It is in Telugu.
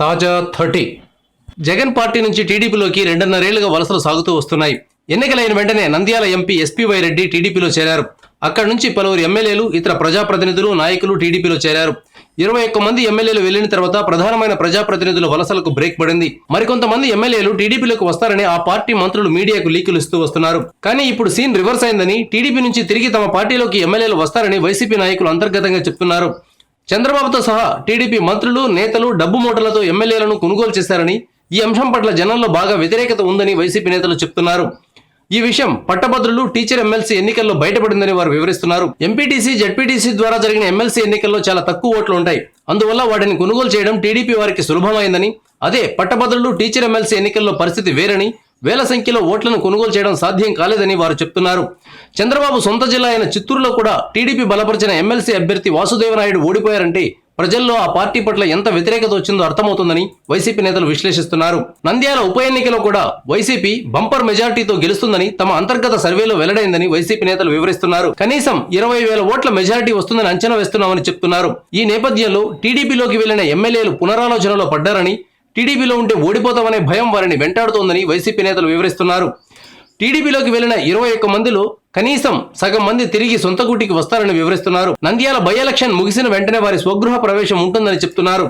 తాజా 30 జగన్ పార్టీ నుంచి టీడీపీలోకి 2.5 ఏళ్లుగా వలసలు సాగుతూ వస్తున్నాయి. ఎన్నికలైన వెంటనే నంద్యాల ఎంపీ ఎస్పీవై రెడ్డి టీడీపీలో చేరారు. అక్కడి నుంచి పలువురు ఎమ్మెల్యేలు, ఇతర ప్రజాప్రతినిధులు, నాయకులు టీడీపీలో చేరారు. 21 మంది ఎమ్మెల్యేలు వెళ్లిన తర్వాత ప్రధానమైన ప్రజాప్రతినిధుల వలసలకు బ్రేక్ పడింది. మరికొంతమంది ఎమ్మెల్యేలు టీడీపీలోకి వస్తారని ఆ పార్టీ మంత్రులు మీడియాకు లీకులు ఇస్తూ వస్తున్నారు. కానీ ఇప్పుడు సీన్ రివర్స్ అయిందని, టీడీపీ నుంచి తిరిగి తమ పార్టీలోకి ఎమ్మెల్యేలు వస్తారని వైసీపీ నాయకులు అంతర్గతంగా చెప్తున్నారు. చంద్రబాబుతో సహా టీడీపీ మంత్రులు, నేతలు డబ్బు మూటలతో ఎమ్మెల్యేలను కొనుగోలు చేశారని, ఈ అంశం పట్ల జనంలో బాగా వ్యతిరేకత ఉందని వైసీపీ నేతలు చెప్తున్నారు. ఈ విషయం పట్టభద్రులు, టీచర్ ఎమ్మెల్సీ ఎన్నికల్లో బయటపడిందని వారు వివరిస్తున్నారు. ఎంపీటీసీ, జెడ్పీటీసీ ద్వారా జరిగిన ఎమ్మెల్సీ ఎన్నికల్లో చాలా తక్కువ ఓట్లు ఉంటాయి. అందువల్ల వాటిని కొనుగోలు చేయడం టీడీపీ వారికి సులభమైందని, అదే పట్టభద్రులు, టీచర్ ఎమ్మెల్సీ ఎన్నికల్లో పరిస్థితి వేరని, వేల సంఖ్యలో ఓట్లను కొనుగోలు చేయడం సాధ్యం కాలేదని వారు చెప్తున్నారు. చంద్రబాబు సొంత జిల్లా అయిన చిత్తూరులో కూడా టీడీపీ బలపరిచిన ఎమ్మెల్సీ అభ్యర్థి వాసుదేవనాయుడు ఓడిపోయారంటే ప్రజల్లో ఆ పార్టీ పట్ల ఎంత వ్యతిరేకత వచ్చిందో అర్థమవుతుందని వైసీపీ నేతలు విశ్లేషిస్తున్నారు. నంద్యాల ఉప ఎన్నికలో కూడా వైసీపీ బంపర్ మెజార్టీతో గెలుస్తుందని తమ అంతర్గత సర్వేలో వెల్లడైందని వైసీపీ నేతలు వివరిస్తున్నారు. కనీసం 20,000 ఓట్ల మెజార్టీ వస్తుందని అంచనా వేస్తున్నామని చెప్తున్నారు. ఈ నేపథ్యంలో టీడీపీలోకి వెళ్లిన ఎమ్మెల్యేలు పునరాలోచనలో పడ్డారని, టీడీపీలో ఉంటే ఓడిపోతామనే భయం వారిని వెంటాడుతోందని వైసీపీ నేతలు వివరిస్తున్నారు. టీడీపీలోకి వెళ్లిన 21 మందిలో కనీసం సగం మంది తిరిగి సొంత గూటికి వస్తారని వివరిస్తున్నారు. నంద్యాల బై ఎలక్షన్ ముగిసిన వెంటనే వారి స్వగృహ ప్రవేశం ఉంటుందని చెప్తున్నారు.